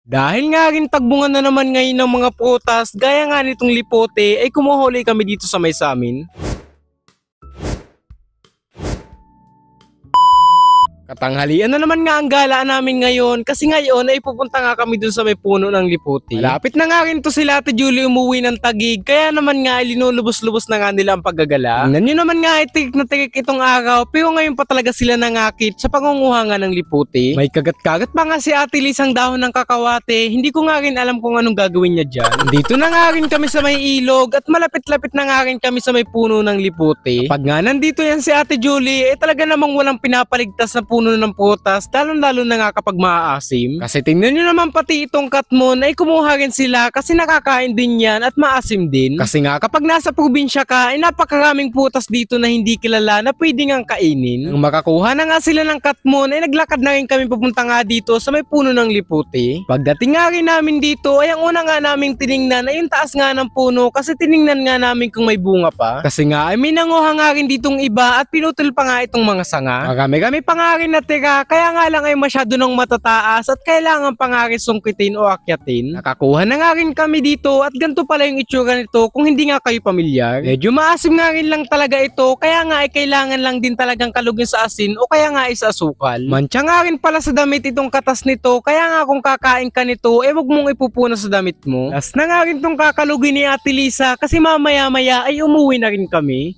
Dahil nga rin tagbungan na naman ngayon ng mga prutas, gaya nga nitong lipote, ay kumuhuli kami dito sa may samin. Katanghalian na naman nga ang galaan namin ngayon kasi ngayon ay pupunta nga kami dun sa may puno ng liputi. Malapit na nga rin to sila Ate Julie umuwi ng Taguig kaya naman nga ay linulubos-lubos na nga nila ang paggagala. Tingnan nyo naman nga ay tirik na tirik itong araw pero ngayon pa talaga sila nangakit sa pangunguha nga ng liputi. May kagat-kagat pa nga si Ate Liz ang dahon ng kakawate, hindi ko nga rin alam kung anong gagawin niya dyan. Dito na nga rin kami sa may ilog at malapit-lapit na nga rin kami sa may puno ng liputi. Kapag nga nandito yan si Ate Julie, talaga namang walang pinapaligtas na puno ng prutas, lalo na nga kapag maaasim. Kasi tingnan nyo naman pati itong katmon ay kumuha rin sila kasi nakakain din yan at maasim din. Kasi nga kapag nasa probinsya ka ay napakaraming prutas dito na hindi kilala na pwede nga kainin. Nang makakuha na nga sila ng katmon ay naglakad na rin kami papunta nga dito sa may puno ng liputi. Pagdating nga rin namin dito ay ang una nga naming tiningnan ay yung taas nga ng puno kasi tiningnan nga namin kung may bunga pa. Kasi nga ay may nanguha nga rin ditong iba at pinutol pa nga itong mga sanga. Marami pa nga rin natira kaya nga lang ay masyado nang matataas at kailangan pa nga rin sungkitin o akyatin. Nakakuha na nga rin kami dito at ganito pala yung itsura nito kung hindi nga kayo pamilyar. Medyo maasim nga rin lang talaga ito kaya nga ay kailangan lang din talagang kalugin sa asin o kaya nga ay sa asukal. Mantsa nga rin pala sa damit itong katas nito kaya nga kung kakain ka nito wag mong ipupuna sa damit mo. Last na nga rin itong kakalugin ni Ate Lisa kasi mamaya-maya ay umuwi na rin kami.